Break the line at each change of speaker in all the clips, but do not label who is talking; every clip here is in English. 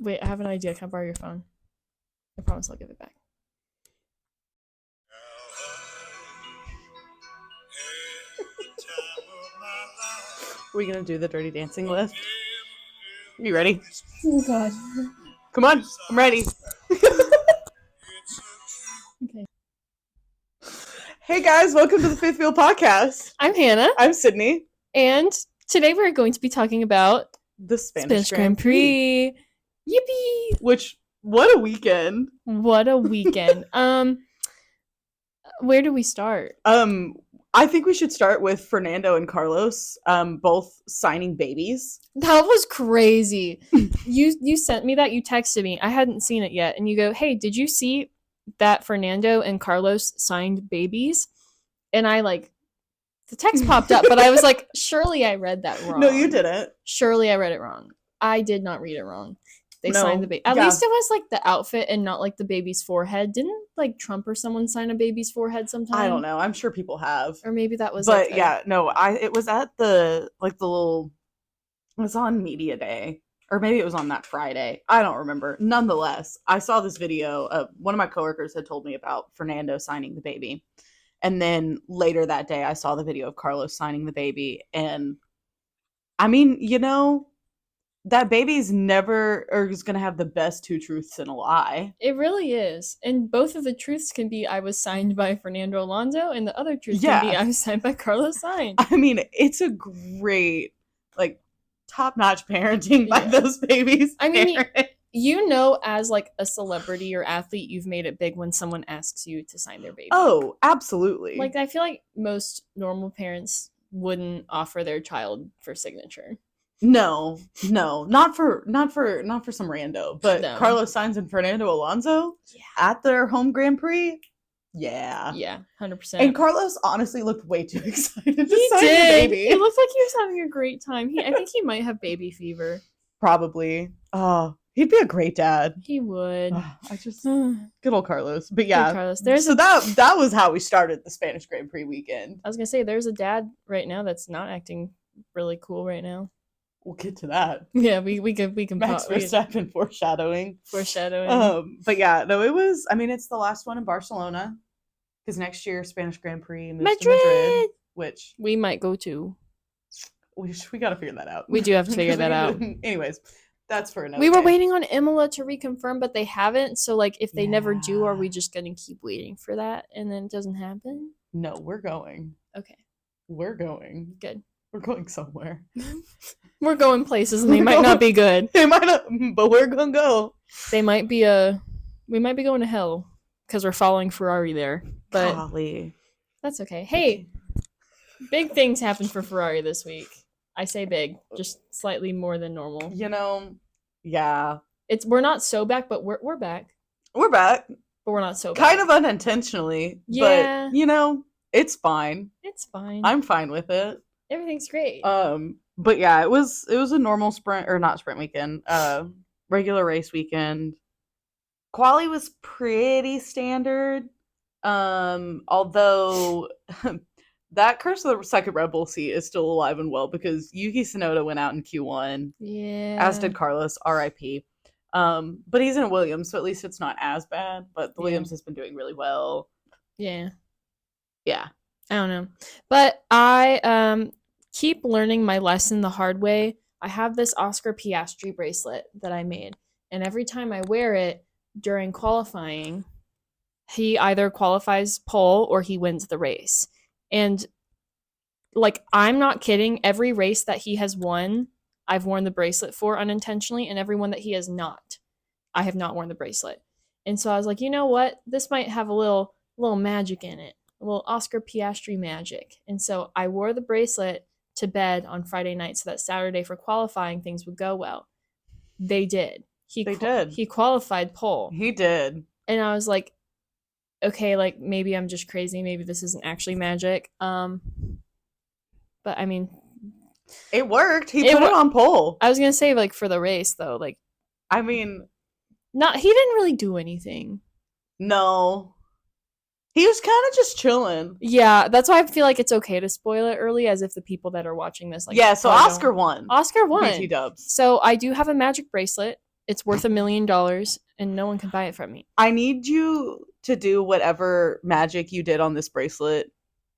Wait, I have an idea. Can I borrow your phone? I promise I'll give it back.
Are we gonna do the Dirty Dancing list? You ready?
Oh god.
Come on, I'm ready.
Okay.
Hey guys, welcome to the Fifth Wheel Podcast.
I'm Hannah.
I'm Sydney.
And today we're going to be talking about
The Spanish
Grand Prix. Yippee!
Which, what a weekend.
What a weekend. Where do we start?
I think we should start with Fernando and Carlos, both signing babies.
That was crazy. You sent me that, you texted me. I hadn't seen it yet. And you go, hey, did you see that Fernando and Carlos signed babies? And I the text popped up, but I was like, surely I read that wrong.
No, you didn't.
Surely I read it wrong. I did not read it wrong. They signed the baby. At
Yeah.
least it was the outfit and not the baby's forehead. Didn't Trump or someone sign a baby's forehead sometime?
I don't know. I'm sure people have.
Or maybe that was
But it was at the little, it was on Media Day. Or maybe it was on that Friday. I don't remember. Nonetheless, I saw this video. One of my coworkers had told me about Fernando signing the baby. And then later that day, I saw the video of Carlos signing the baby. And I mean, that baby's never or is going to have the best two truths and a lie.
It really is. And both of the truths can be I was signed by Fernando Alonso, and the other truth can be I was signed by Carlos Sainz.
I mean, it's a great, top-notch parenting by those babies.
I mean, as a celebrity or athlete, you've made it big when someone asks you to sign their baby.
Oh, absolutely.
I feel like most normal parents wouldn't offer their child for signature.
No, not for some rando, but
No.
Carlos Sainz and Fernando Alonso at their home Grand Prix. Yeah,
100%.
And Carlos honestly looked way too excited to
He
sign
did.
the baby.
He looked like he was having a great time. I think he might have baby fever.
Probably. Oh, he'd be a great dad.
He would.
Good old Carlos. But yeah,
good Carlos.
That was how we started the Spanish Grand Prix weekend.
I was gonna say there's a dad right now that's not acting really cool right now.
We'll get to that.
Yeah, we can
Max Verstappen foreshadowing. But yeah, no, it was. I mean, it's the last one in Barcelona because next year Spanish Grand Prix moves to Madrid, which
we might go to.
We got to figure that out.
We do have to figure that out.
Anyways, that's for another.
We were
day.
waiting on Imola to reconfirm, but they haven't. So if they never do, are we just gonna keep waiting for that and then it doesn't happen?
No, we're going.
Okay,
we're going.
Good.
We're going somewhere.
We're going places and they might not be good.
They might not, but we're gonna go.
We might be going to hell because we're following Ferrari there. But
golly. That's
okay. Hey, big things happened for Ferrari this week. I say big, just slightly more than normal.
Yeah.
We're not so back, but we're back.
We're back.
But we're not so back.
Kind of unintentionally.
Yeah.
But it's fine.
It's fine.
I'm fine with it.
Everything's great.
But yeah, it was a normal sprint or not sprint weekend. Regular race weekend. Quali was pretty standard. Although that curse of the second Red Bull seat is still alive and well because Yuki Tsunoda went out in Q1.
Yeah.
As did Carlos, RIP. But he's in a Williams, so at least it's not as bad. But the Williams has been doing really well.
Yeah.
Yeah.
I don't know. But I keep learning my lesson the hard way. I have this Oscar Piastri bracelet that I made. And every time I wear it during qualifying, he either qualifies pole or he wins the race. And I'm not kidding. Every race that he has won, I've worn the bracelet for unintentionally. And every one that he has not, I have not worn the bracelet. And so I was like, you know what? This might have a little magic in it. A little Oscar Piastri magic. And so I wore the bracelet to bed on Friday night so that Saturday for qualifying things would go well. They did. He qualified pole.
He did.
And I was like, okay, maybe I'm just crazy. Maybe this isn't actually magic. But I mean,
it worked. He put it on pole.
I was gonna say for the race though,
I mean,
he didn't really do anything.
No. He was kind of just chilling.
Yeah, that's why I feel like it's okay to spoil it early, as if the people that are watching this
so Oscar won.
Oscar won.
BT dubs.
So I do have a magic bracelet. It's worth $1 million, and no one can buy it from me.
I need you to do whatever magic you did on this bracelet.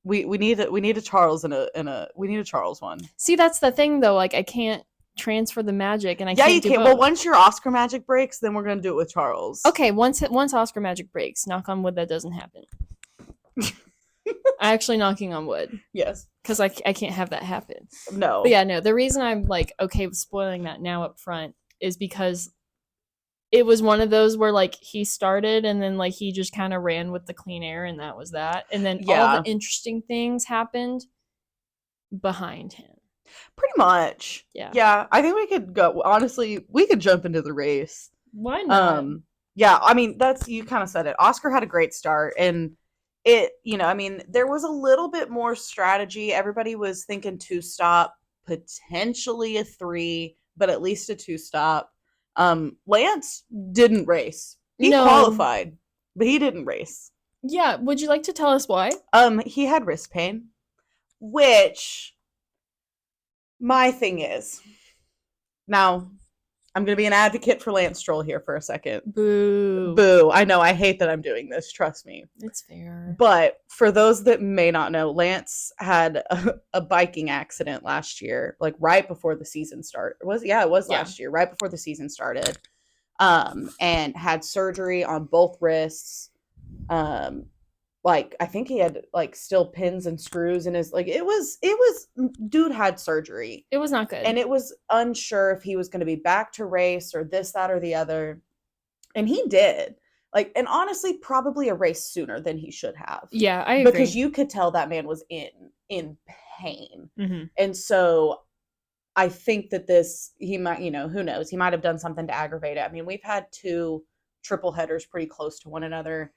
We need a Charles and a we need a Charles one.
See, that's the thing though. Like, I can't transfer the magic, and I
Yeah,
can't
you
do
can.
both.
Well, once your Oscar magic breaks, then we're gonna do it with Charles.
Okay, once Oscar magic breaks, knock on wood, that doesn't happen. I'm actually knocking on wood.
Yes.
Because I can't have that happen.
No.
But yeah, no. The reason I'm like okay with spoiling that now up front is because it was one of those where like he started and then like he just kind of ran with the clean air and that was that. And then all the interesting things happened behind him.
Pretty much.
Yeah.
Yeah. I think we could go. Honestly, we could jump into the race.
Why not?
Yeah. I mean, you kind of said it. Oscar had a great start, and I mean, there was a little bit more strategy. Everybody was thinking 2-stop, potentially a 3, but at least a 2-stop. Lance didn't race. He qualified, but he didn't race.
Yeah. Would you like to tell us why?
He had wrist pain, which my thing is, now I'm going to be an advocate for Lance Stroll here for a second.
Boo.
Boo. I know, I hate that I'm doing this, trust me.
It's fair.
But for those that may not know, Lance had a biking accident last year, like right before the season started. It was last year, right before the season started. And had surgery on both wrists. Like I think he had like still pins and screws in his, like it was dude had surgery.
It was not good.
And it was unsure if he was going to be back to race or this, that, or the other. And he did. Like, and honestly, probably a race sooner than he should have.
Yeah, I agree.
Because you could tell that man was in pain.
Mm-hmm.
And so I think that he might, who knows? He might have done something to aggravate it. I mean, we've had 2 triple headers pretty close to one another.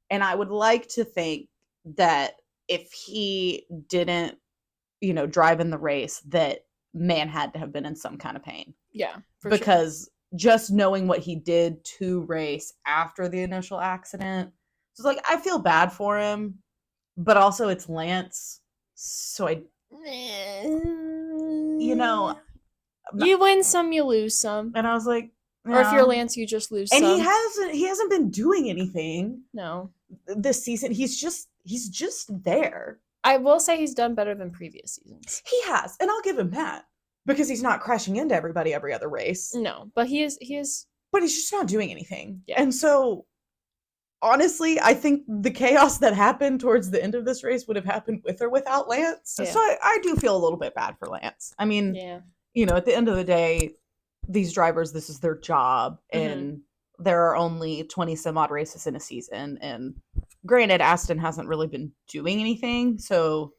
And I would like to think that if he didn't, drive in the race, that man had to have been in some kind of pain.
Yeah.
Because just knowing what he did to race after the initial accident, it's like, I feel bad for him, but also it's Lance. So
you win some, you lose some.
And I was like,
or if you're Lance, you just lose
and
some.
he hasn't been doing anything.
No.
This season. He's just there.
I will say he's done better than previous seasons.
He has, and I'll give him that. Because he's not crashing into everybody every other race.
No, but he is
but he's just not doing anything.
Yeah.
And so honestly, I think the chaos that happened towards the end of this race would have happened with or without Lance. Yeah. So I do feel a little bit bad for Lance. I mean, at the end of the day, these drivers, this is their job, and there are only 20 some odd races in a season. And granted, Aston hasn't really been doing anything, so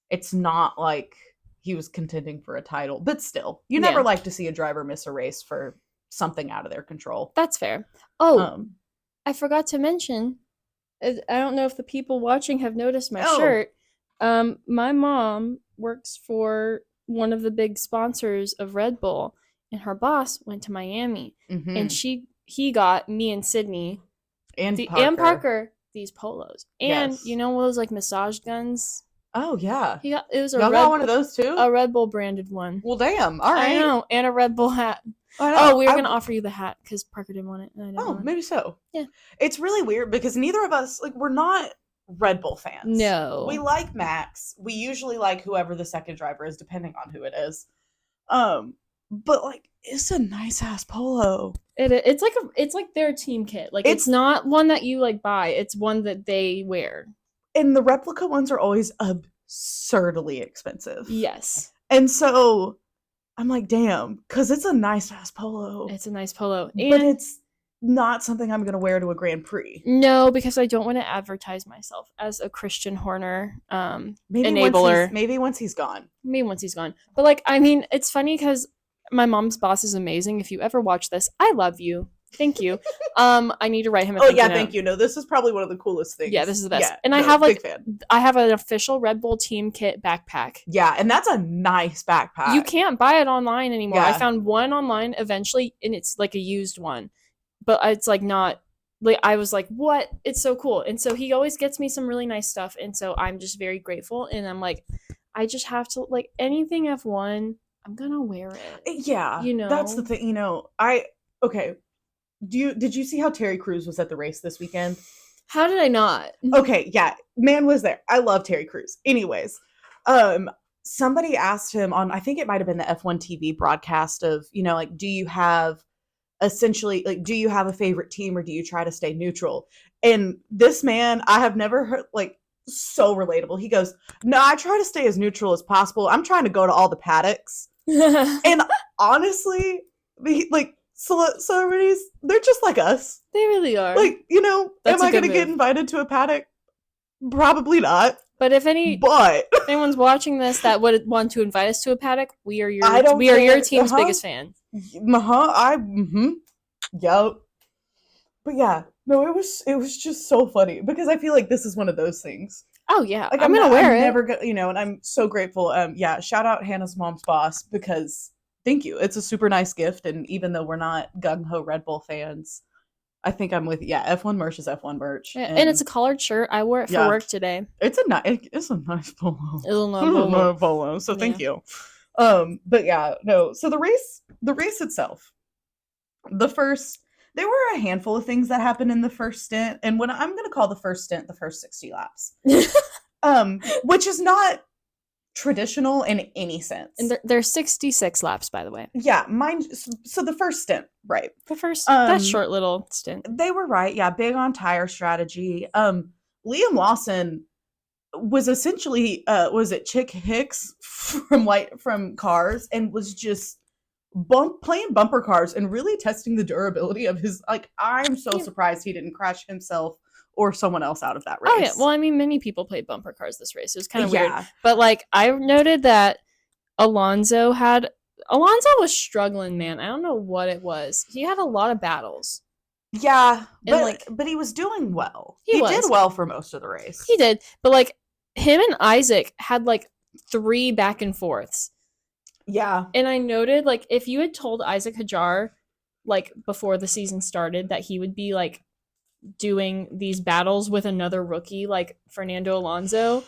it's not like he was contending for a title, but still, you never like to see a driver miss a race for something out of their control.
That's fair. Oh, I forgot to mention, I don't know if the people watching have noticed my shirt. My mom works for one of the big sponsors of Red Bull, and her boss went to Miami, and he got me and Sydney and Parker these polos, and one of those like massage guns.
Oh yeah,
it was
y'all got one of those too,
a Red Bull branded one.
Well, damn, all right.
I know, and a Red Bull hat. We were gonna offer you the hat because Parker didn't want it. And I didn't want
maybe so.
Yeah,
it's really weird because neither of us we're not Red Bull fans.
No,
we like Max. We usually like whoever the second driver is, depending on who it is. But it's a nice ass polo.
It's like their team kit. Like it's not one that you buy. It's one that they wear.
And the replica ones are always absurdly expensive.
Yes.
And so I'm like, damn, because it's a nice ass polo.
It's a nice polo.
But it's not something I'm going to wear to a Grand Prix.
No, because I don't want to advertise myself as a Christian Horner enabler.
Maybe once he's gone.
Maybe once he's gone. But it's funny because my mom's boss is amazing. If you ever watch this, I love you. Thank you. I need to write him a
thank you. No, this is probably one of the coolest things.
Yeah, this is the best.
Yeah,
and I have I have an official Red Bull team kit backpack.
Yeah, and that's a nice backpack.
You can't buy it online anymore. Yeah. I found one online eventually, and it's a used one. But it's not I was like, what? It's so cool. And so he always gets me some really nice stuff, and so I'm just very grateful. And I'm like, I just have to anything F1, I'm gonna wear it.
Yeah. That's the thing. okay, did you see how Terry Crews was at the race this weekend?
How did I not?
Okay, yeah, man was there. I love Terry Crews. Anyways, um, somebody asked him on, I think it might have been the F1 TV broadcast of, like, do you have essentially, like, do you have a favorite team or do you try to stay neutral? And this man, I have never heard, like, so relatable. He goes, no, I try to stay as neutral as possible. I'm trying to go to all the paddocks. And honestly, like, celebrities, they're just like us.
They really are.
Like, am I going to get invited to a paddock? Probably not.
But if anyone's watching this that would want to invite us to a paddock, we are your team's biggest fan.
Yep. But yeah, no, it was just so funny because I feel like this is one of those things.
Oh yeah,
like I'm gonna wear it. Never go, and I'm so grateful. Yeah, shout out Hannah's mom's boss because thank you. It's a super nice gift, and even though we're not gung ho Red Bull fans, I think I'm with F1 merch is F1 merch,
and it's a collared shirt. I wore it for work today.
It's a nice polo. It's a nice polo. So thank you. But yeah, no. So the race itself, there were a handful of things that happened in the first stint, and when I'm going to call the first stint the first 60 laps, which is not traditional in any sense.
And there's 66 laps, by the way.
Yeah, so the first stint, right?
The first that short little stint.
They were right. Yeah, big on tire strategy. Liam Lawson was essentially was it Chick Hicks from Cars and was just playing bumper cars and really testing the durability of his, like, I'm so surprised he didn't crash himself or someone else out of that race.
Oh yeah, well, I mean, many people played bumper cars this race. It was kind of weird. But like, I noted that Alonso was struggling, man. I don't know what it was. He had a lot of battles.
Yeah, but he was doing well. He did well for most of the race.
He did, but like him and Isaac had like 3 back and forths.
Yeah.
And I noted, like, if you had told Isaac Hadjar, like, before the season started that he would be, like, doing these battles with another rookie, like Fernando Alonso,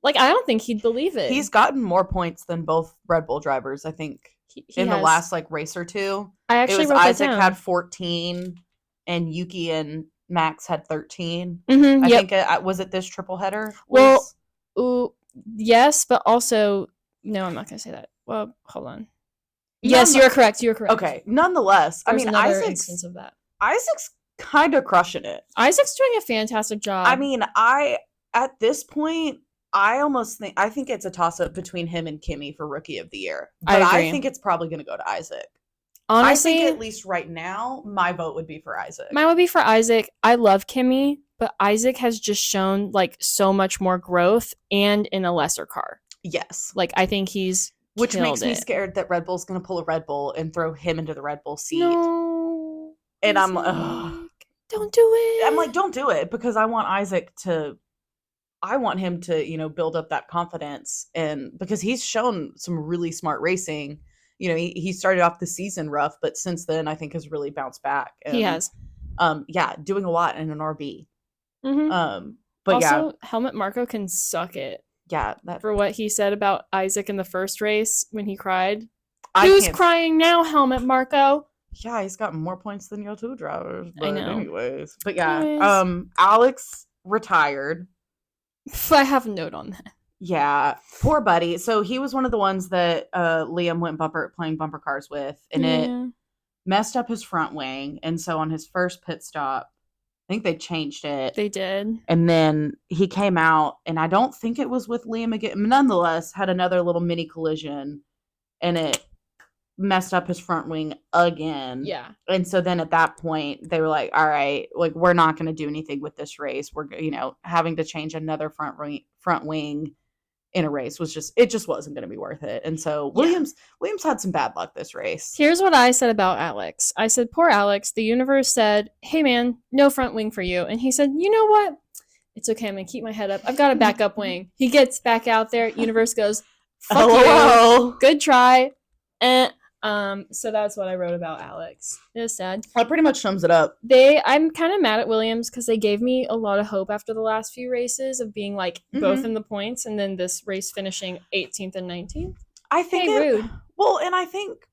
like, I don't think he'd believe it.
He's gotten more points than both Red Bull drivers, I think, the last, like, race or two.
I actually wrote
Isaac
that down.
had 14, and Yuki and Max had 13.
Mm-hmm,
I think, was it this triple header?
Well, yes, but also, no, I'm not going to say that. Well, hold on. Yes, you're correct.
Okay. Nonetheless,
There's another instance of that.
Isaac's kind of crushing it.
Isaac's doing a fantastic job.
I mean, at this point, I think it's a toss-up between him and Kimi for Rookie of the Year. But I think it's probably going to go to Isaac.
Honestly,
I think at least right now, my vote would be for Isaac.
Mine would be for Isaac. I love Kimi, but Isaac has just shown, like, so much more growth and in a lesser car.
Yes.
Like, I think he's
Which makes me scared that Red Bull's going to pull a Red Bull and throw him into the Red Bull seat.
No.
And
Isaac,
I'm like,
don't do it.
I'm like, don't do it, because I want him to, build up that confidence, and because he's shown some really smart racing. He started off the season rough, but since then I think has really bounced back. And,
he has.
Doing a lot in an RB.
Mm-hmm.
But
also, Helmut Marko can suck it.
Yeah,
for what he said about Isaac in the first race when he cried. Who's crying now, Helmut Marko?
Yeah, he's got more points than your 2 drivers. But
I know.
Anyways, but yeah, Alex retired.
I have a note on that.
Yeah, poor buddy. So he was one of the ones that Liam went playing bumper cars with, and it messed up his front wing. And so on his first pit stop, I think they changed it.
They did.
And then he came out, and I don't think it was with Liam again. Nonetheless, had another little mini collision, and it messed up his front wing again.
Yeah.
And so then at that point, they were like, all right, like, we're not going to do anything with this race. We're, having to change another front wing in a race it just wasn't going to be worth it. And so Williams had some bad luck this race.
Here's what I said about Alex. I said, poor Alex, the universe said, hey man, no front wing for you. And he said, you know what? It's okay. I'm going to keep my head up. I've got a backup wing. He gets back out there. Universe goes, fuck you. Good try. So that's what I wrote about Alex. It was sad.
That pretty much sums it up.
I'm kind of mad at Williams because they gave me a lot of hope after the last few races of being like both in the points, and then this race finishing 18th and 19th.
I think
rude.
Well, and I think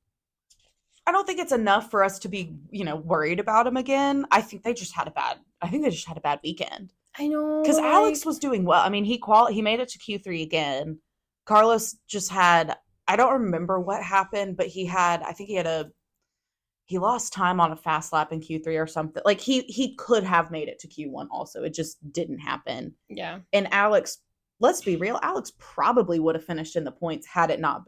don't think it's enough for us to be, worried about him again. I think they just had a bad weekend.
I know,
Because Alex was doing well. I mean, he made it to Q3 again. Carlos just had, I don't remember what happened, but he lost time on a fast lap in Q3 or something. Like he could have made it to Q1 also. It just didn't happen.
Yeah.
And Alex, let's be real, Alex probably would have finished in the points had it not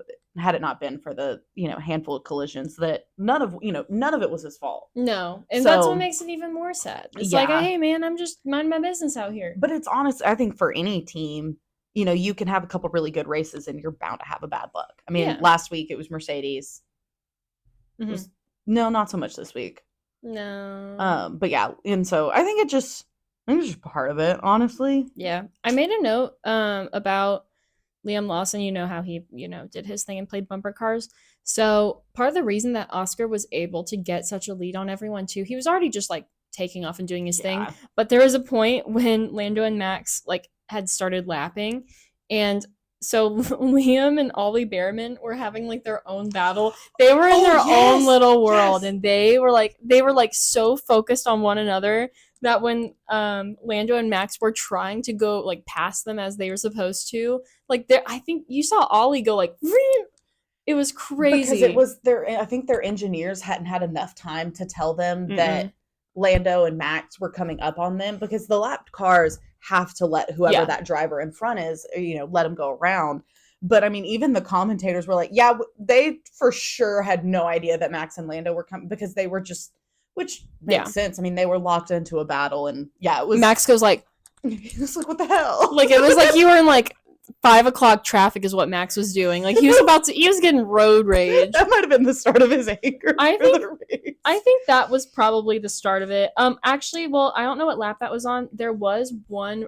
been for the, handful of collisions that none of it was his fault.
No. And that's what makes it even more sad. It's like, hey man, I'm just minding my business out here.
But it's honest, I think for any team, you can have a couple really good races and you're bound to have a bad luck. I mean, last week it was Mercedes.
Mm-hmm.
No, not so much this week.
No.
But yeah, and so I think it's just part of it, honestly.
Yeah. I made a note about Liam Lawson. You know how he, did his thing and played bumper cars. So part of the reason that Oscar was able to get such a lead on everyone too, he was already just like taking off and doing his thing. But there was a point when Lando and Max like had started lapping, and so Liam and Ollie Behrman were having like their own battle. They were in their own little world, and they were like so focused on one another that when Lando and Max were trying to go like past them as they were supposed to, like I think you saw Ollie go like, it was crazy
because it was I think their engineers hadn't had enough time to tell them that Lando and Max were coming up on them, because the lapped cars have to let whoever that driver in front is, let them go around. But I mean, even the commentators were like, yeah, they for sure had no idea that Max and Lando were coming, because they were just, which makes sense. I mean, they were locked into a battle, and it was
Max goes like,
he was like, what the hell?
Like it was like you were in like 5 o'clock traffic is what Max was doing. Like he was getting road rage.
That might have been the start of his anger.
I think that was probably the start of it. Actually, well, I don't know what lap that was on. There was one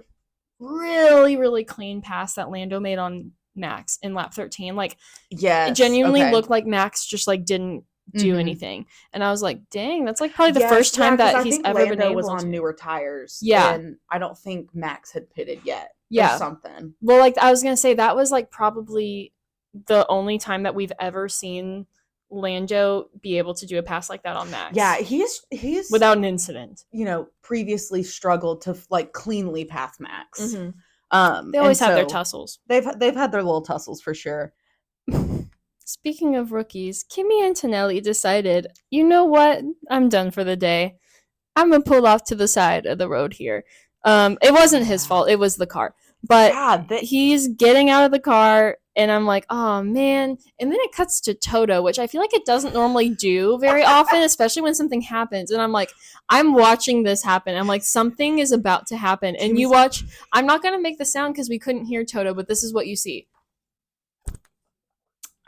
really, really clean pass that Lando made on Max in lap 13. Like, it genuinely looked like Max just like didn't do anything. And I was like, dang, that's like probably the first time that he's ever been able
was on newer tires. Yeah. And I don't think Max had pitted yet.
Yeah.
Or something.
Well, like I was going to say, that was like probably the only time that we've ever seen Lando be able to do a pass like that on Max.
Yeah, he's
without an incident.
Previously struggled to like cleanly pass Max.
Mm-hmm. They always have their tussles.
They've had their little tussles for sure.
Speaking of rookies, Kimi Antonelli decided, you know what? I'm done for the day. I'm gonna pull off to the side of the road here. It wasn't his fault. It was the car. But he's getting out of the car, and I'm like, oh, man. And then it cuts to Toto, which I feel like it doesn't normally do very often, especially when something happens. And I'm like, I'm watching this happen. I'm like, something is about to happen. And you watch. I'm not going to make the sound because we couldn't hear Toto, but this is what you see.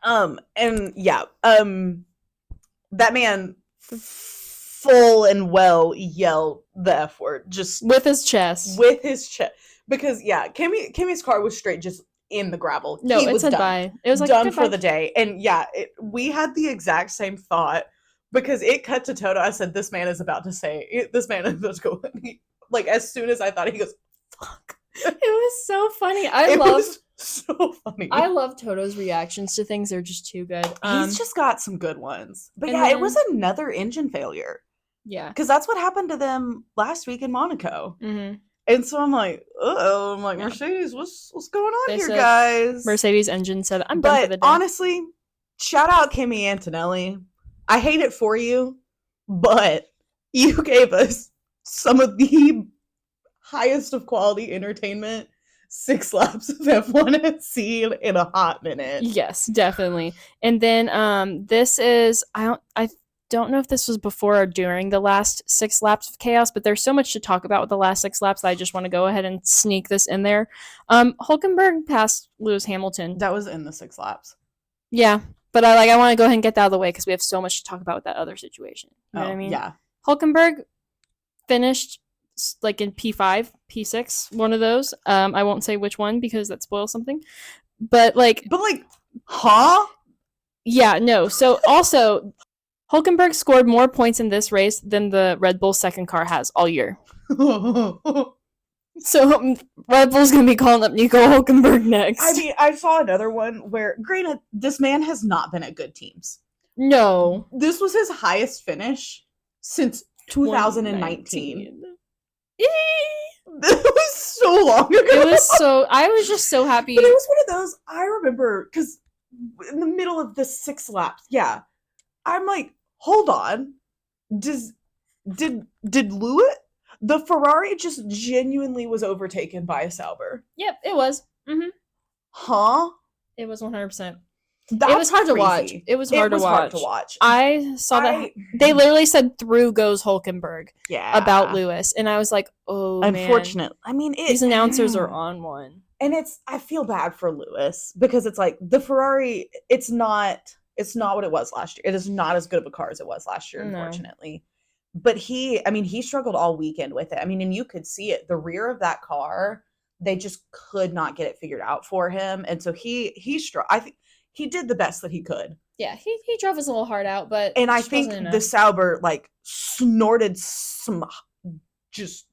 And yeah, that man full and well yelled the F word, just
with his chest.
Because Kimmy's car was straight just in the gravel.
No, it said bye. It was like
done for the day. And we had the exact same thought, because it cut to Toto. I said, this man is about to go. Like, as soon as I thought, he goes, fuck.
It was so funny.
So funny.
I love Toto's reactions to things. They're just too good.
He's just got some good ones. But it was another engine failure.
Yeah.
Because that's what happened to them last week in Monaco.
Mm-hmm.
And so I'm like, uh-oh. I'm like, Mercedes, what's going on here, guys?
Mercedes engine said, I'm done for the day.
But honestly, shout out Kimi Antonelli. I hate it for you, but you gave us some of the highest of quality entertainment 6 laps of F1 at sea in a hot minute.
Yes, definitely. And then this is, I don't know if this was before or during the last 6 laps of chaos, but there's so much to talk about with the last 6 laps that I just want to go ahead and sneak this in there. Hulkenberg passed Lewis Hamilton.
That was in the 6 laps.
Yeah, but I want to go ahead and get that out of the way because we have so much to talk about with that other situation. You know what I mean?
Yeah.
Hulkenberg finished like in P5, P6, one of those. I won't say which one because that spoils something. But
huh?
Yeah, no. So also, Hulkenberg scored more points in this race than the Red Bull second car has all year. So Red Bull's going to be calling up Nico Hulkenberg next.
I mean, I saw another one where, granted, this man has not been at good teams.
No.
This was his highest finish since 2019. It was so long ago.
It was so, I was just so happy.
But it was one of those, I remember, because in the middle of the 6 laps, yeah, I'm like, hold on, did Lewis, the Ferrari just genuinely was overtaken by a Sauber?
Yep, it was. Mm-hmm.
Huh?
It was 100%.
That's
it was hard
crazy.
to watch. It was hard to watch. I saw that they literally said "through goes Hulkenberg" about Lewis, and I was like, "Oh,
unfortunate."
Man.
I mean,
these announcers are on one,
and I feel bad for Lewis because it's like the Ferrari. It's not what it was last year. It is not as good of a car as it was last year, unfortunately. But he struggled all weekend with it. I mean, and you could see it. The rear of that car, they just could not get it figured out for him, and so I think. He did the best that he could.
Yeah, he drove his little heart out, but
and I think the Sauber like snorted some just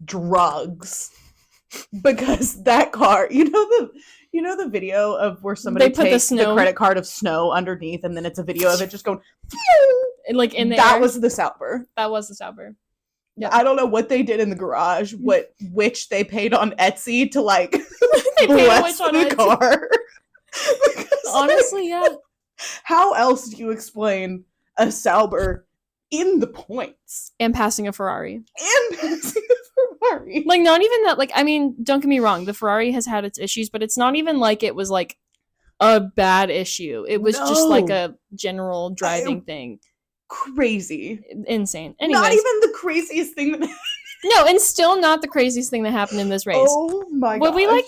drugs because that car, you know the video of where somebody takes the credit card of snow underneath, and then it's a video of it just going
and like in the
that
air.
was the Sauber.
That was the Sauber.
Yep. I don't know what they did in the garage, which they paid on Etsy to like
they
bless the car.
Honestly, yeah.
How else do you explain a Sauber in the points
and passing a Ferrari?
Like,
not even that. Like, I mean, don't get me wrong. The Ferrari has had its issues, but it's not even like it was like a bad issue. It was just like a general driving thing.
Crazy,
insane. Anyways,
not even the craziest thing that.
No, and still not the craziest thing that happened in this race.
Oh my god! Would we
like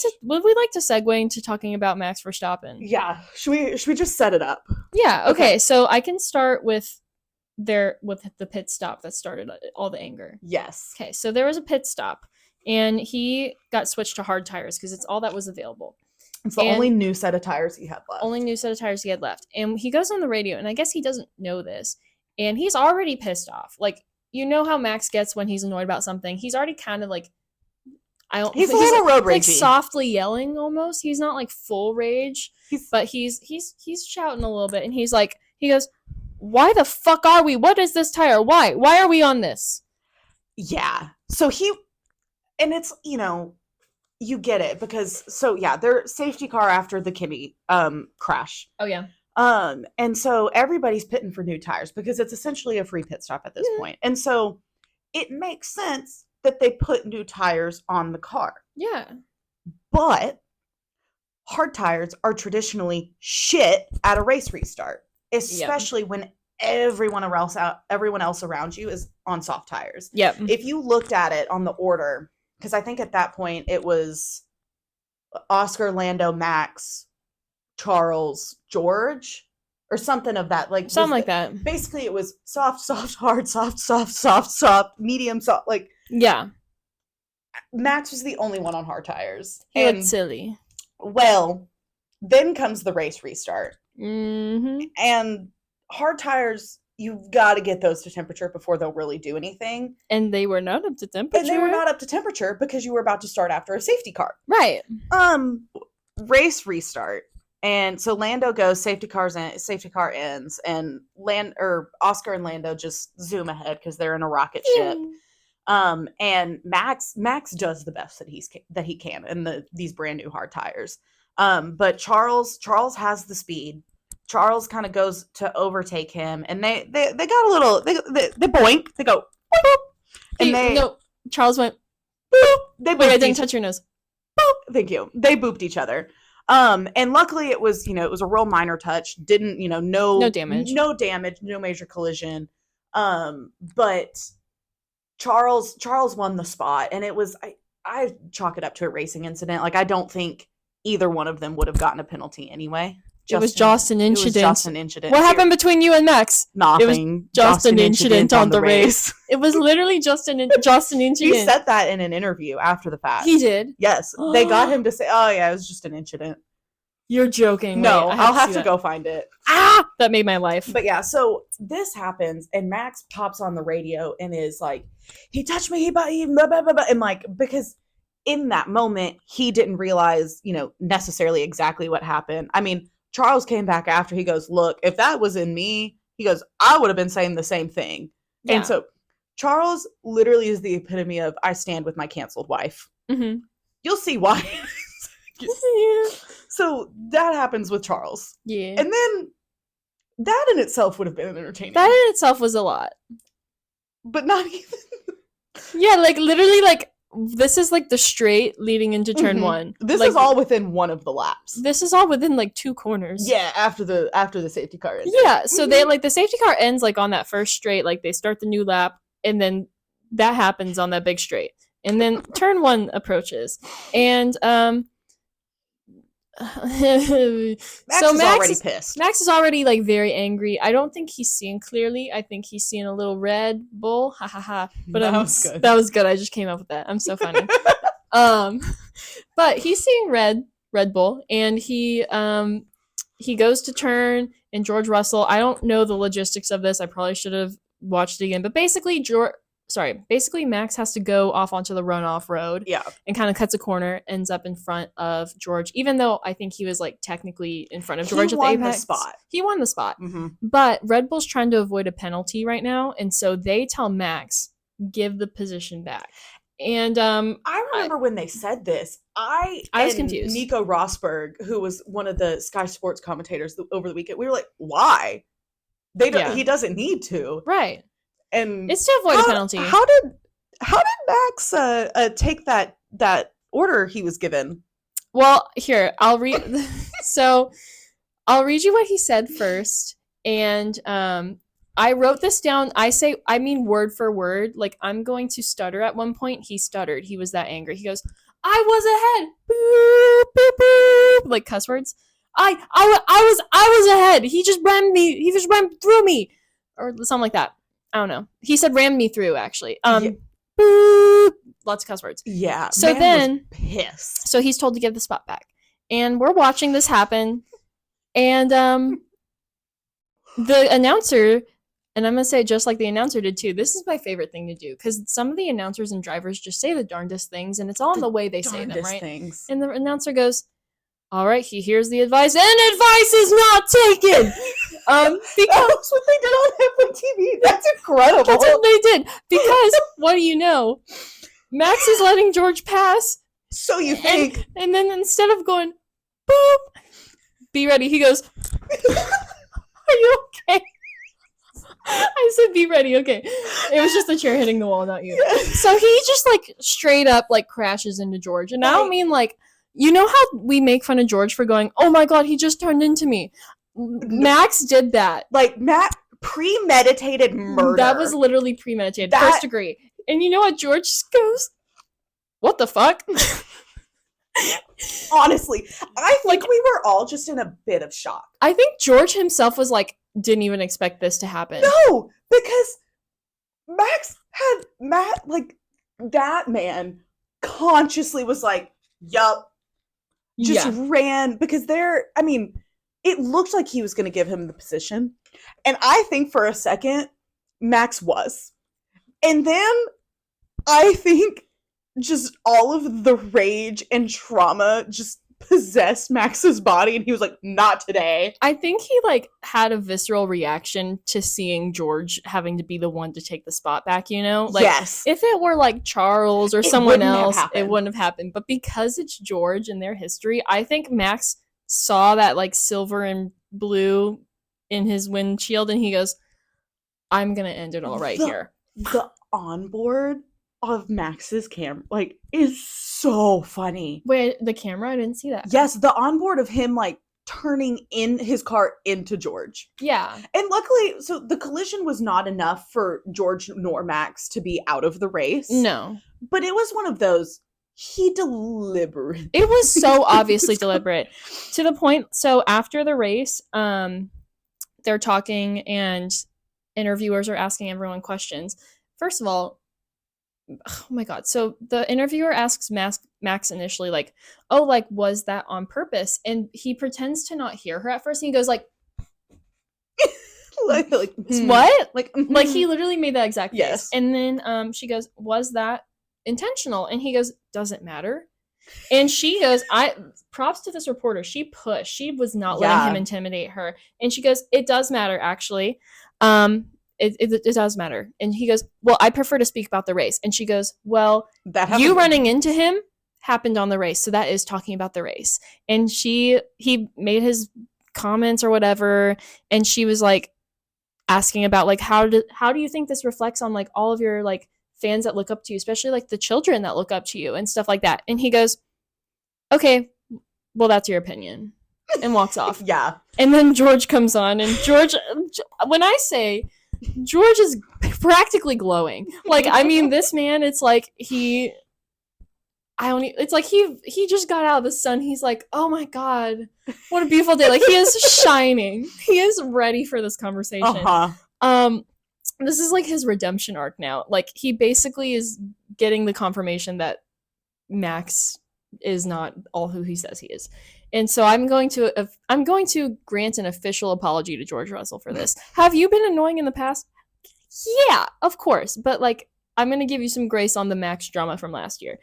to segue into talking about Max Verstappen?
Yeah. Should we just set it up?
Yeah. Okay. So I can start with the pit stop that started all the anger.
Yes.
Okay. So there was a pit stop, and he got switched to hard tires because it's all that was available.
It's the only new set of tires he had left.
Only new set of tires he had left, and he goes on the radio, and I guess he doesn't know this, and he's already pissed off. Like, you know how Max gets when he's annoyed about something. He's already kind of like,
he's a little road ragey,
like softly yelling almost. He's not like full rage, but he's shouting a little bit, and he goes, "Why the fuck are we? What is this tire? Why are we on this?"
Yeah. So and it's, you get it because their safety car after the Kimi crash.
Oh yeah.
And so everybody's pitting for new tires because it's essentially a free pit stop at this point. And so it makes sense that they put new tires on the car.
Yeah.
But hard tires are traditionally shit at a race restart, especially when everyone else around you is on soft tires.
Yep.
If you looked at it on the order, because I think at that point it was Oscar, Lando, Max, Charles, George, or something of that, like
something like that.
Basically, it was soft, hard, soft, medium, soft. Like,
yeah,
Max was the only one on hard tires.
He looked silly.
Well, then comes the race restart,
and
hard tires. You've got to get those to temperature before they'll really do anything.
And they were not up to temperature.
And they were not up to temperature because you were about to start after a safety car.
Right.
Race restart. And so Lando goes, safety car ends, and Oscar and Lando just zoom ahead because they're in a rocket ship. And Max does the best that he can in these brand new hard tires. But Charles has the speed. Charles kind of goes to overtake him, and they got a little they boink. They go boop, and
Charles went
boop. They booped.
Wait, I didn't touch your nose.
Boop. Thank you. They booped each other. And luckily it was a real minor touch. Didn't, no damage, no major collision. But Charles won the spot, and it was, I chalk it up to a racing incident. Like, I don't think either one of them would have gotten a penalty anyway.
It was just an incident.
It was just an incident.
What happened between you and Max?
Nothing.
It was just an incident on the race. It was literally just an incident.
He said that in an interview after the fact.
He did?
Yes. They got him to say, oh yeah, it was just an incident.
You're joking.
No, I'll have to go find it.
Ah! That made my life.
But yeah, so this happens, and Max pops on the radio and is like, he touched me, blah, blah, blah, blah. And like, because in that moment, he didn't realize, necessarily exactly what happened. I mean, Charles came back after. He goes, look, if that was in me, he goes, I would have been saying the same thing.
Yeah.
And so Charles literally is the epitome of I stand with my canceled wife.
Mm-hmm.
You'll see why.
Yeah.
So that happens with Charles.
Yeah.
And then that in itself would have been entertaining.
That in itself was a lot.
But not even.
Yeah, like literally like this is like the straight leading into turn one.
This
like,
is all within one of the laps.
This is all within like 2 corners.
Yeah, after the safety car ends.
Yeah, so they like the safety car ends like on that first straight, like they start the new lap, and then that happens on that big straight. And then turn 1 approaches. And
Max is already pissed.
Max is already like very angry. I don't think he's seeing clearly. I think he's seeing a little Red Bull. Ha ha ha. But
that was good.
That was good. I just came up with that. I'm so funny. But he's seeing Red Bull, and he goes to turn, and George Russell, I don't know the logistics of this. I probably should have watched it again. But basically Max has to go off onto the runoff road.
Yeah.
And kind of cuts a corner, ends up in front of George, even though I think he was like technically in front of George at the apex. He won the spot.
Mm-hmm.
But Red Bull's trying to avoid a penalty right now, and so they tell Max, give the position back. And
I remember when they said this, I was
confused.
Nico Rosberg, who was one of the Sky Sports commentators over the weekend, we were like, why? He doesn't need to.
Right.
And
it's to avoid a penalty.
How did Max take that order he was given?
Well, here, I'll read so I'll read you what he said first. And I wrote this down. I mean word for word. Like, I'm going to stutter at one point. He stuttered. He was that angry. He goes, I was ahead. Boop, boop, boop. Like cuss words. I was ahead. He just rammed me. He just rammed through me. Or something like that. I don't know. He said rammed me through, actually.
Yeah.
Boop. Lots of cuss words.
Yeah.
So then
was pissed.
So he's told to give the spot back. And we're watching this happen. And the announcer, and I'm going to say just like the announcer did too, this is my favorite thing to do, because some of the announcers and drivers just say the darndest things, and it's all in the way they say them, right?
Things.
And the announcer goes, all right, he hears the advice, and advice is not taken! Because
that's what they did on F1 TV. That's incredible.
That's what they did. Because, what do you know? Max is letting George pass.
So you think.
And then instead of going, boop, be ready, he goes, are you okay? I said be ready, okay. It was just the chair hitting the wall, not you. So he just like straight up like crashes into George. And I don't mean like, you know how we make fun of George for going, oh my god, he just turned into me. Max did that.
Like, Matt premeditated murder.
That was literally premeditated. First degree. And you know what George goes? What the fuck?
Honestly, I think we were all just in a bit of shock.
I think George himself was like, didn't even expect this to happen.
No, because that man consciously was like, yup. Just ran, because it looked like he was going to give him the position. And I think for a second, Max was. And then I think just all of the rage and trauma just possessed Max's body, and he was like, not today.
I think he like had a visceral reaction to seeing George having to be the one to take the spot back, you know? Like,
yes.
If it were like Charles or someone else, it wouldn't have happened. But because it's George and their history, I think Max saw that like silver and blue in his windshield, and he goes, I'm gonna end it all right here.
The onboard of Max's camera is so funny.
Wait, the camera? I didn't see that.
Yes, the onboard of him like turning in his car into George.
Yeah.
And luckily, so the collision was not enough for George nor Max to be out of the race.
No.
But it was one of those, he deliberately.
It was so obviously deliberate. To the point, so after the race, they're talking and interviewers are asking everyone questions. First of all, oh my god, so the interviewer asks Max initially like, oh, like, was that on purpose? And he pretends to not hear her at first, and he goes like what? Like he literally made that exact face.
Yes.
And then she goes, was that intentional? And he goes, does it matter? And she goes, props to this reporter. She pushed. She was not letting him intimidate her. And she goes, it does matter, actually. It does matter. And he goes, well, I prefer to speak about the race. And she goes, well, you running into him happened on the race. So that is talking about the race. And he made his comments or whatever. And she was like asking about like, how do you think this reflects on like all of your like fans that look up to you, especially like the children that look up to you and stuff like that. And he goes, okay, well, that's your opinion, and walks off.
Yeah.
And then George comes on, and George, when I say George is practically glowing, like, I mean, this man, it's like it's like he just got out of the sun. He's like, oh my God, what a beautiful day. Like, he is shining. He is ready for this conversation. This is like his redemption arc now. Like, he basically is getting the confirmation that Max is not all who he says he is. And so I'm going to grant an official apology to George Russell for this. Have you been annoying in the past? Yeah, of course. But like, I'm going to give you some grace on the Max drama from last year.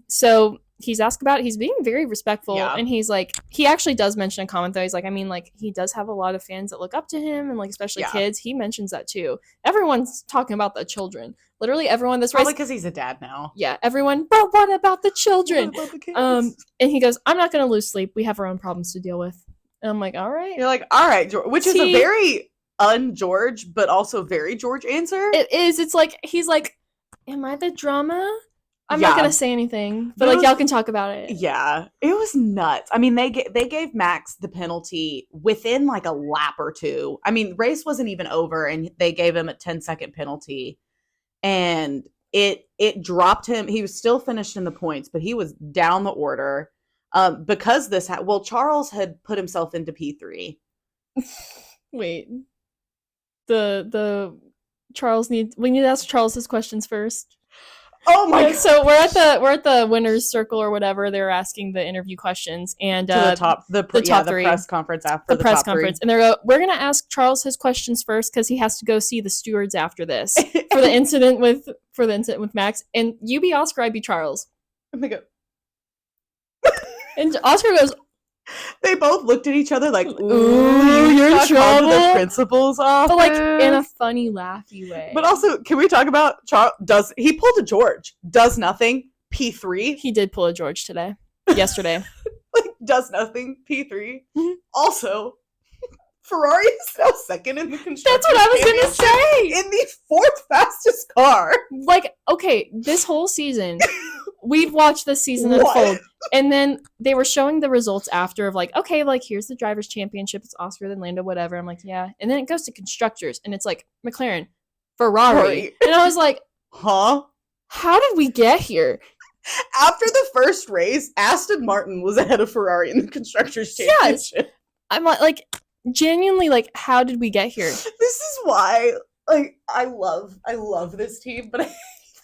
So he's asked about it. He's being very respectful. Yeah. And he's like, he actually does mention a comment though. He's like, I mean, like, he does have a lot of fans that look up to him and like, especially kids. He mentions that too. Everyone's talking about the children. Literally everyone that's
probably because he's a dad now.
Yeah, everyone, but what about the children? What about the kids? And he goes, I'm not going to lose sleep. We have our own problems to deal with. And I'm like, all right.
You're like, all right, George, which is a very un-George, but also very George answer.
It is. It's like, he's like, am I the drama? I'm not gonna say anything, but like, y'all can talk about it.
Yeah, it was nuts. I mean, they gave Max the penalty within like a lap or two. I mean, race wasn't even over, and they gave him a 10-second penalty, and it dropped him. He was still finished in the points, but he was down the order because Charles had put himself into P3.
Wait, the Charles we need to ask Charles his questions first.
Oh my God.
So we're at the winner's circle or whatever. They're asking the interview questions and
the top three. Press conference after the
press conference. And we're gonna ask Charles his questions first because he has to go see the stewards after this for the incident with Max. And you be Oscar, I be Charles.
And they go,
and Oscar goes.
They both looked at each other like, ooh, you're in trouble. The principal's office.
But like in a funny, laughy way.
But also, can we talk about Charles? He pulled a George. Does nothing. P3.
He did pull a George yesterday.
Like, does nothing. P3. Mm-hmm. Also, Ferrari is now second in the constructors.
That's what I was going to say.
In the fourth fastest car.
Like, okay, this whole season, we've watched this season unfold. And then they were showing the results after of like, okay, like, here's the drivers' championship. It's Oscar, then Lando, whatever. I'm like, yeah. And then it goes to constructors, and it's like McLaren, Ferrari. And I was like,
huh?
How did we get here?
After the first race, Aston Martin was ahead of Ferrari in the constructors' championship. Yes.
I'm like, genuinely, like, how did we get here?
This is why, like, I love this team, but I hate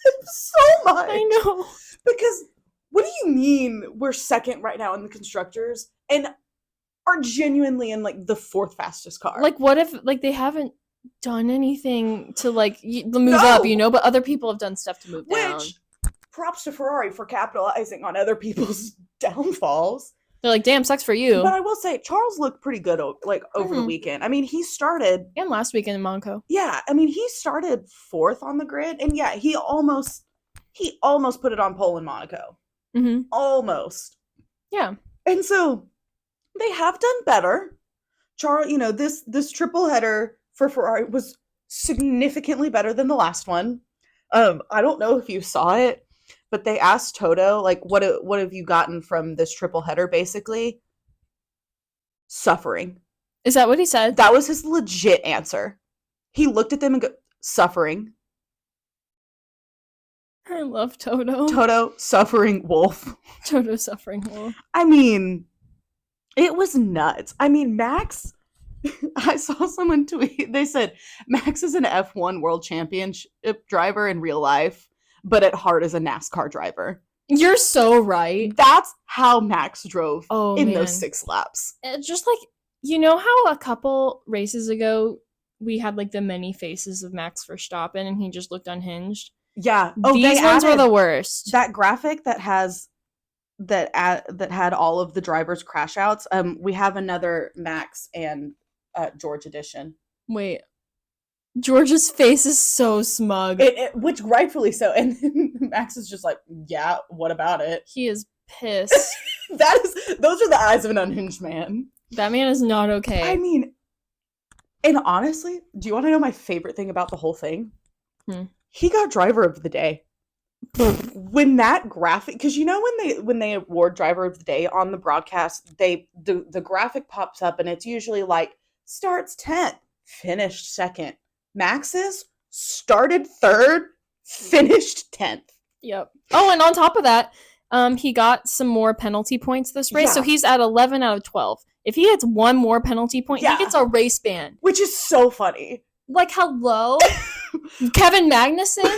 them so much.
I know.
Because what do you mean we're second right now in the constructors and are genuinely in like the fourth fastest car?
Like, what if like they haven't done anything to like move up, you know, but other people have done stuff to move down.
Which, props to Ferrari for capitalizing on other people's downfalls.
They're like, damn, sucks for you.
But I will say, Charles looked pretty good over the weekend. I mean, he started...
And last weekend in Monaco.
Yeah, I mean, he started fourth on the grid. And yeah, he almost put it on pole in Monaco.
Mm-hmm.
Almost.
Yeah.
And so, they have done better. Charles, you know, this triple header for Ferrari was significantly better than the last one. I don't know if you saw it, but they asked Toto, like, what have you gotten from this triple header, basically? Suffering.
Is that what he said?
That was his legit answer. He looked at them and go, suffering.
I love Toto.
Toto, suffering wolf.
Toto, suffering wolf.
I mean, it was nuts. I mean, Max... I saw someone tweet, they said, Max is an F1 world championship driver in real life, but at heart is a NASCAR driver.
You're so right.
That's how Max drove in those 6 laps.
It's just like, you know how a couple races ago we had like the many faces of Max Verstappen and he just looked unhinged?
Yeah.
These ones were the worst.
That graphic that has that had all of the drivers crash outs. We have another Max and George edition.
Wait. George's face is so smug.
Which rightfully so. And Max is just like, yeah, what about it?
He is pissed.
Those are the eyes of an unhinged man.
That man is not okay.
I mean, and honestly, do you want to know my favorite thing about the whole thing? He got driver of the day. When that graphic, because you know when they award driver of the day on the broadcast, the graphic pops up and it's usually like starts 10th, finished second. Max's started third, finished 10th.
Yep. Oh, and on top of that, he got some more penalty points this race, so he's at 11 out of 12. If he gets one more penalty point, he gets a race ban.
Which is so funny.
Like, hello? Kevin Magnussen?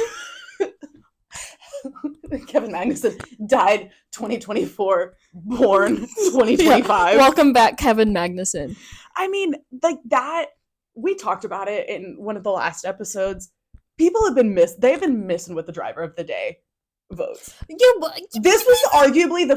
Kevin Magnussen died 2024, born 2025.
Yeah. Welcome back, Kevin Magnussen.
I mean, like that, we talked about it in one of the last episodes. People have been they've been missing with the driver of the day votes. This was arguably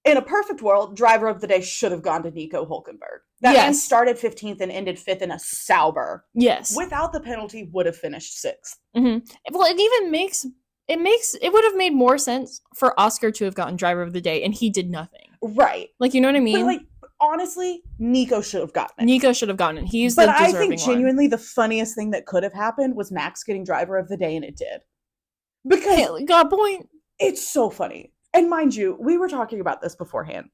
in a perfect world, driver of the day should have gone to Nico Hulkenberg. That man started 15th and ended 5th in a Sauber.
Yes.
Without the penalty, would have finished 6th.
Mm-hmm. Well, it would have made more sense for Oscar to have gotten driver of the day, and he did nothing.
Right.
Like, you know what I mean?
But, like, honestly, Nico should have gotten it.
Nico should have gotten it. He's the deserving one. But I think
genuinely the funniest thing that could have happened was Max getting driver of the day, and it did. Because
got a point.
It's so funny. And mind you, we were talking about this beforehand.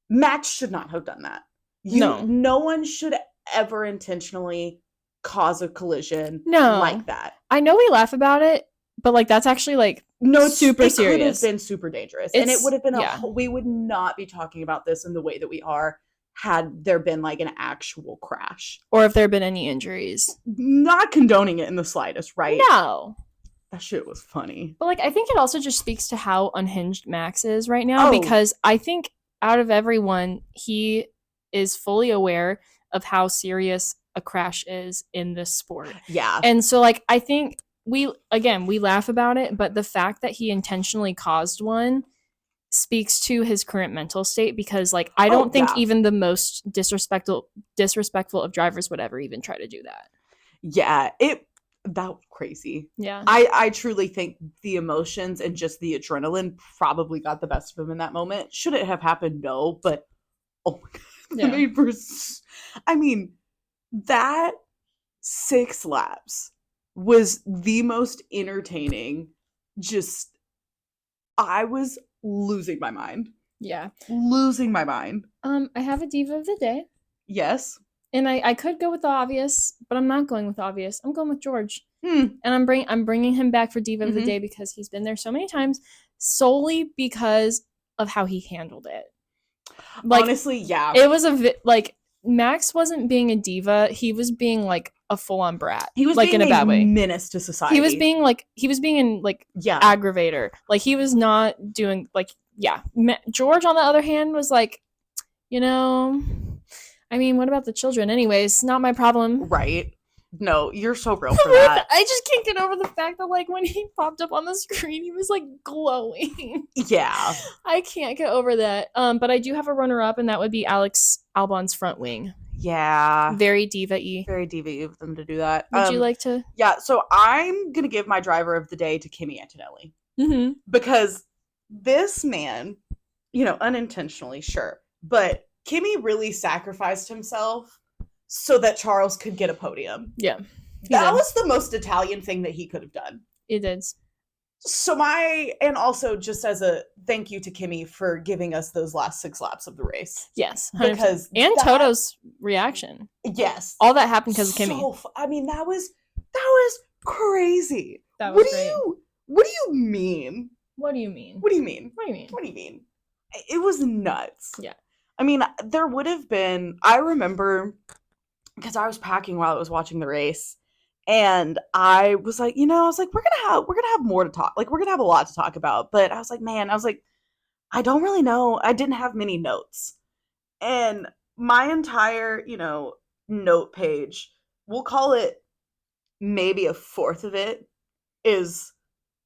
Max should not have done that. No one should ever intentionally cause a collision like that.
I know we laugh about it, but like that's actually like super serious. It could have
been super dangerous. And it would have been we would not be talking about this in the way that we are had there been like an actual crash.
Or if there had been any injuries.
Not condoning it in the slightest, right?
No.
That shit was funny.
But, like, I think it also just speaks to how unhinged Max is right now, because I think out of everyone, he is fully aware of how serious a crash is in this sport.
Yeah.
And so, like, I think we laugh about it, but the fact that he intentionally caused one speaks to his current mental state, because, like, I don't think even the most disrespectful of drivers would ever even try to do that.
Yeah, that was crazy.
Yeah.
I truly think the emotions and just the adrenaline probably got the best of him in that moment. Should it have happened? No, but oh my god. I mean, that 6 laps was the most entertaining. Just, I was losing my mind.
Yeah.
Losing my mind.
I have a diva of the day.
Yes.
And I could go with the obvious, but I'm not going with the obvious. I'm going with George. And I'm bringing him back for Diva of the Day because he's been there so many times, solely because of how he handled it. Like,
honestly, yeah.
It was like, Max wasn't being a diva. He was being like a full-on brat.
He was
like
being
in a bad way.
Menace to society.
He was being aggravator. Like, he was not doing George, on the other hand, was like, I mean, what about the children? Anyways, not my problem.
Right. No, you're so real for that.
I just can't get over the fact that, like, when he popped up on the screen, he was, like, glowing.
Yeah.
I can't get over that. But I do have a runner-up, and that would be Alex Albon's front wing.
Yeah.
Very diva-y.
Very diva-y of them to do that.
Would you like to?
Yeah, so I'm going to give my driver of the day to Kimi Antonelli.
Mm-hmm.
Because this man, unintentionally, sure, but Kimi really sacrificed himself so that Charles could get a podium.
Yeah.
That was the most Italian thing that he could have done.
It is.
So and also just as a thank you to Kimi for giving us those last 6 laps of the race.
Yes.
100%.
And Toto's reaction.
Yes.
All that happened because of Kimi.
I mean, that was crazy.
That was great.
What do you mean?
What do you mean?
What do you mean?
What do you mean?
What do you mean? It was nuts.
Yeah.
I mean, there would have been, I remember, because I was packing while I was watching the race, and I was like, we're gonna have more to talk. Like, we're gonna have a lot to talk about. But I was like, I don't really know. I didn't have many notes. And my entire, note page, we'll call it maybe a fourth of it, is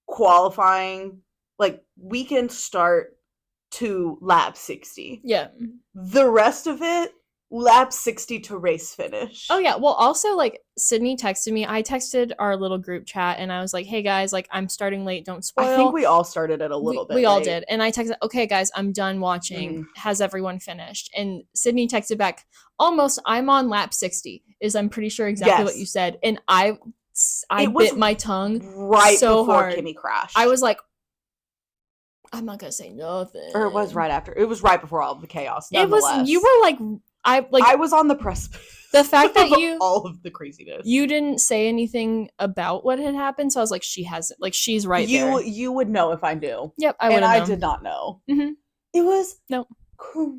qualifying like weekend start to lap 60.
Yeah.
The rest of it, lap 60 to race finish.
Oh yeah. Well, also like Sydney texted me. I texted our little group chat and I was like, "Hey guys, like I'm starting late. Don't spoil."
I think we all started it a little bit.
We all
late.
did. And I texted, "Okay guys, I'm done watching. Has everyone finished?" And Sydney texted back, "Almost. I'm on lap 60." Is I'm pretty sure exactly what you said. And I bit my tongue
right
so
before
hard.
Kimmy crashed.
I was like, I'm not gonna say nothing.
Or it was right after. It was right before all of the chaos.
It was. You were like,
I was on the precipice.
The fact that you
all of the craziness.
You didn't say anything about what had happened, so I was like, she hasn't. Like she's right there.
You would know if I knew.
Yep, I would. And
I did not know.
Mm-hmm.
It was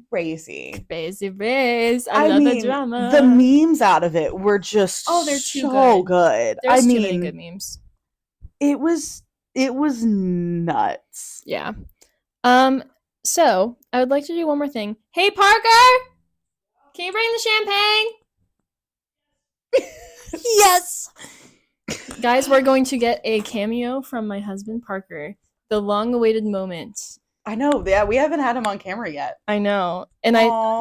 crazy.
Crazy
race. I love the drama.
The memes out of it were just
they're
so good.
There's too many good memes.
It was nuts.
Yeah. So I would like to do one more thing. Hey Parker, can you bring the champagne? Yes. Guys, we're going to get a cameo from my husband Parker. The long-awaited moment.
I know. Yeah, we haven't had him on camera yet.
I know. And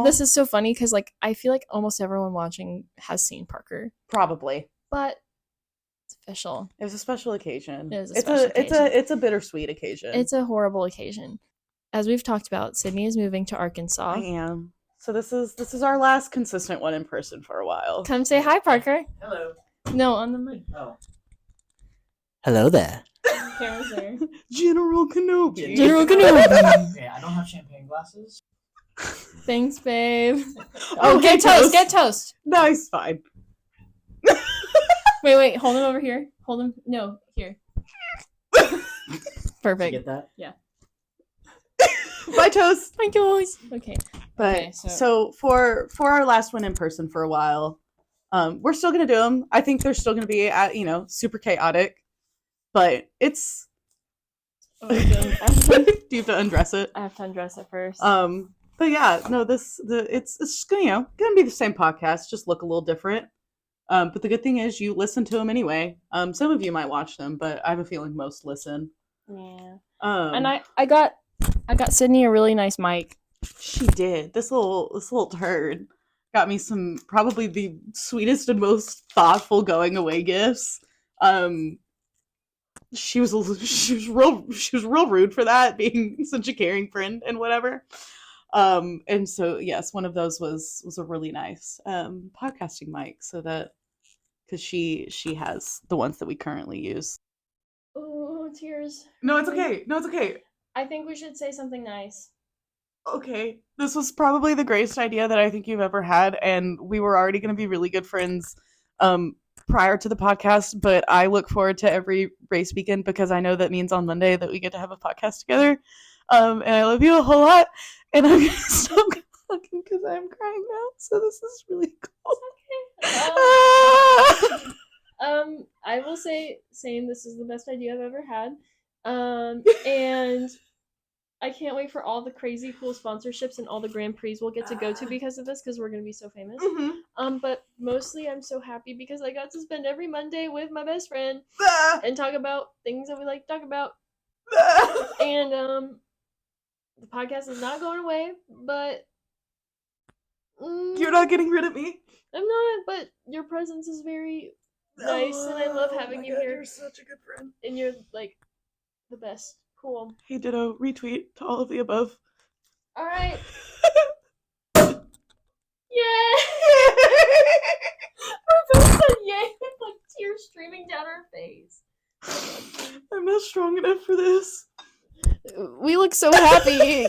this is so funny because like I feel like almost everyone watching has seen Parker.
Probably.
But it's official.
It was a special occasion.
It's
a bittersweet occasion.
It's a horrible occasion. As we've talked about, Sydney is moving to Arkansas.
I am. So this is our last consistent one in person for a while.
Come say hi, Parker.
Hello.
No, on the mic.
Oh. Hello there.
Camera's there.
General Kenobi.
General Kenobi.
Okay, I don't have champagne glasses.
Thanks, babe. Oh, get toast. Get toast.
No, he's fine.
Wait. Hold him over here. Hold him. No, here. Perfect.
Did you get that?
Yeah.
Bye, toast.
Bye, guys. Okay.
But
okay,
so for our last one in person for a while, we're still gonna do them. I think they're still gonna be super chaotic, but it's. Do you have to undress it?
I have to undress it first.
But yeah, no, it's gonna be the same podcast, just look a little different. But the good thing is you listen to them anyway. Some of you might watch them, but I have a feeling most listen.
Yeah. And I got Sydney a really nice mic.
She did. This little turd got me some probably the sweetest and most thoughtful going away gifts. She was real rude for that, being such a caring friend and whatever. And so yes, one of those was a really nice podcasting mic, so that because she has the ones that we currently use.
Oh, tears.
No, it's okay.
I think we should say something nice.
Okay, this was probably the greatest idea that I think you've ever had, and we were already going to be really good friends prior to the podcast, but I look forward to every race weekend because I know that means on Monday that we get to have a podcast together. And I love you a whole lot, and I'm going to stop talking because I'm crying now, so this is really cool.
Okay. I will say this is the best idea I've ever had. And I can't wait for all the crazy cool sponsorships and all the Grand Prix we'll get to go to because of this, because we're gonna be so famous.
Mm-hmm.
But mostly I'm so happy because I got to spend every Monday with my best friend and talk about things that we like to talk about. And the podcast is not going away, but
you're not getting rid of me.
I'm not, but your presence is very nice, and I love having you here.
You're such a good friend,
and you're like the best. Cool.
Hey, ditto. Retweet to all of the above.
All right. Yay! We're both said yay with like tears streaming down our face.
I'm not strong enough for this.
We look so happy.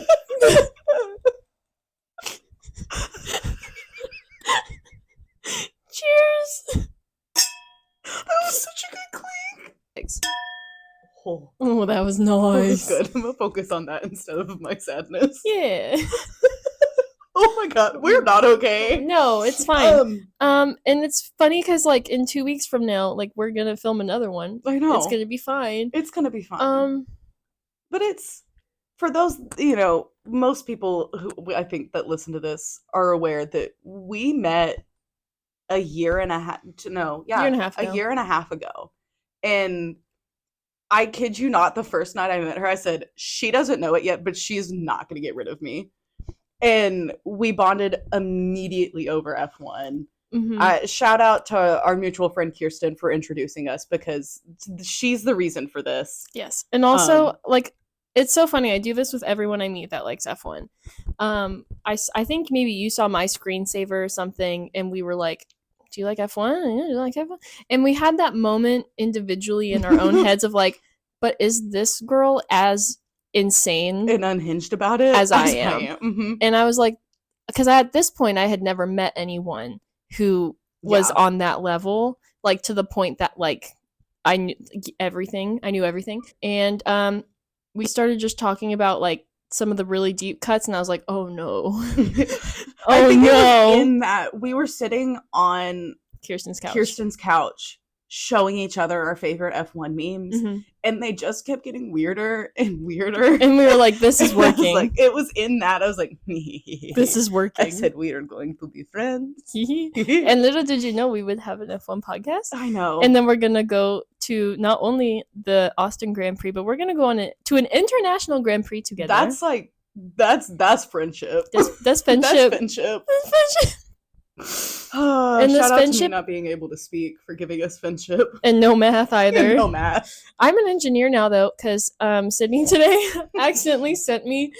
Cheers.
That was such a good clink.
Thanks. Oh, that was nice.
That was good. I'm gonna focus on that instead of my sadness.
Yeah.
Oh my god, we're not okay.
No, it's fine. And it's funny because like in 2 weeks from now, like we're gonna film another one.
I know.
It's gonna be fine.
It's gonna be fine. But it's for those, most people who I think that listen to this are aware that we met a year and a half ago.
And
I kid you not, the first night I met her, I said, she doesn't know it yet, but she's not going to get rid of me. And we bonded immediately over F1. Shout out to our mutual friend Kirsten for introducing us, because she's the reason for this.
Yes. And also, like, it's so funny. I do this with everyone I meet that likes F1. I think maybe you saw my screensaver or something, and we were like, do you like F1? Yeah, do you like F1? And we had that moment individually in our own heads of like, but is this girl as insane
and unhinged about it
as I am?
Mm-hmm.
And I was like, because at this point I had never met anyone who was on that level, like to the point that like I knew everything. And we started just talking about like some of the really deep cuts, and I was like, oh no.
Oh no. In that we were sitting on
Kirsten's
couch showing each other our favorite F1 memes, and they just kept getting weirder and weirder.
And we were like, this is working.
It was in that. I was like,
this is working.
I said we are going to be friends.
And little did you know we would have an F1 podcast.
I know.
And then we're going to go to not only the Austin Grand Prix, but we're going to go on to an international Grand Prix together.
That's like, that's friendship.
That's fenship.
That's fenship.
And
shout out to me not being able to speak for giving us fenship.
And no math either.
No math.
I'm an engineer now though, because Sydney today accidentally sent me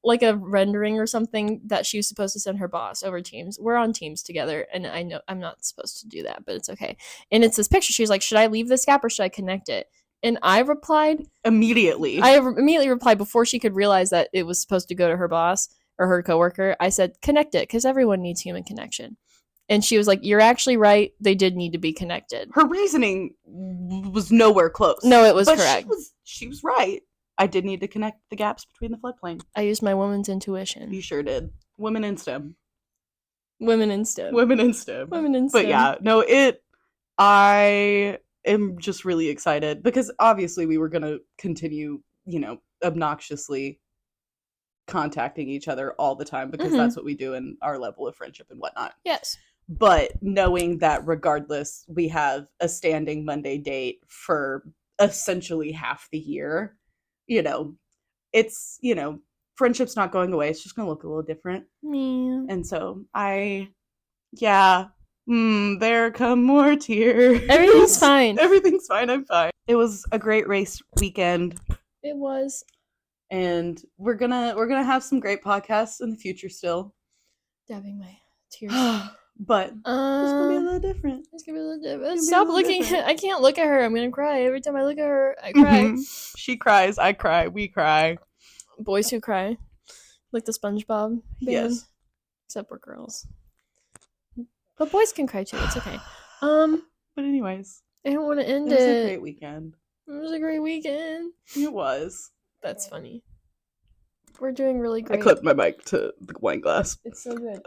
like a rendering or something that she was supposed to send her boss over Teams. We're on Teams together, and I know I'm not supposed to do that, but it's okay. And it's this picture. She's like, should I leave this gap or should I connect it? And I replied immediately. I immediately replied before she could realize that it was supposed to go to her boss or her coworker. I said, connect it, because everyone needs human connection. And she was like, you're actually right. They did need to be connected.
Her reasoning was nowhere close.
No, it was correct.
She was right. I did need to connect the gaps between the floodplain.
I used my woman's intuition.
You sure did. Women in STEM.
Women in STEM.
But yeah, no, I am just really excited, because obviously we were going to continue, obnoxiously contacting each other all the time, because that's what we do in our level of friendship and whatnot.
Yes.
But knowing that regardless, we have a standing Monday date for essentially half the year, it's, friendship's not going away. It's just going to look a little different.
Yeah.
And so there come more tears.
Everything's fine.
Everything's fine. I'm fine. It was a great race weekend.
It was.
And we're gonna have some great podcasts in the future still.
Dabbing my tears.
But it's gonna be a little different.
Stop looking. I can't look at her. I'm gonna cry. Every time I look at her, I cry.
She cries, I cry, we cry.
Boys who cry. Like the SpongeBob band.
Yes.
Except we're girls. But boys can cry too. It's okay.
But anyways.
I don't want to end it.
It was a great weekend.
It was a great weekend.
It was.
That's funny. We're doing really great.
I clipped my mic to the wine glass.
It's so good.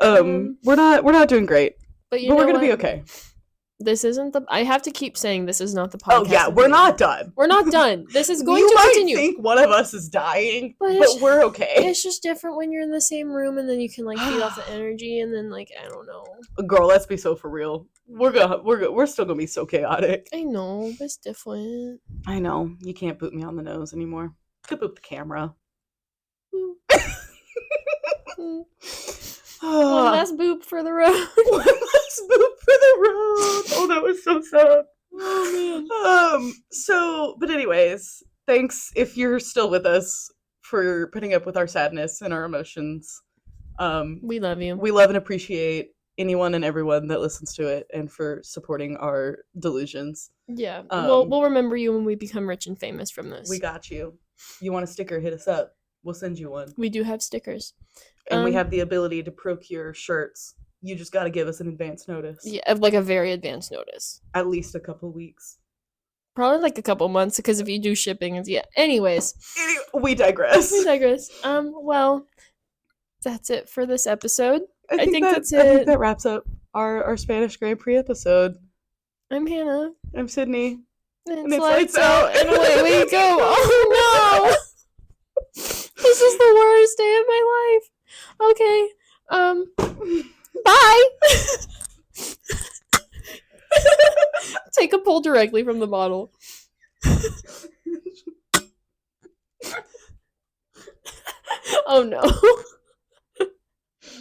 We're not doing great. But we're gonna be okay.
This isn't the. I have to keep saying this is not the podcast.
Oh yeah, we're not done.
We're not done. This is going to continue.
You might think one of us is dying, but we're okay.
It's just different when you're in the same room, and then you can like feed off the energy, and then like I don't know.
Girl, let's be so for real. We're still gonna be so chaotic.
I know, but it's different.
I know. You can't boot me on the nose anymore. Could boot the camera.
One last boop for the road.
One last boop for the road. Oh, that was so sad.
Oh man.
But anyways, thanks if you're still with us for putting up with our sadness and our emotions.
We love you.
We love and appreciate anyone and everyone that listens to it, and for supporting our delusions.
Yeah. We'll remember you when we become rich and famous from this.
We got you. You want a sticker? Hit us up. We'll send you one.
We do have stickers.
And we have the ability to procure shirts. You just got to give us an advance notice.
Yeah, like a very advanced notice.
At least a couple weeks.
Probably like a couple months, because if you do shipping, it's Anyways.
We digress.
Well, that's it for this episode.
I think that's it. I think that wraps up our Spanish Grand Prix episode.
I'm Hannah.
I'm Sydney.
And it's lights out, and away we go. Oh no! This is the worst day of my life. Okay. Bye. Take a pull directly from the bottle. Oh no.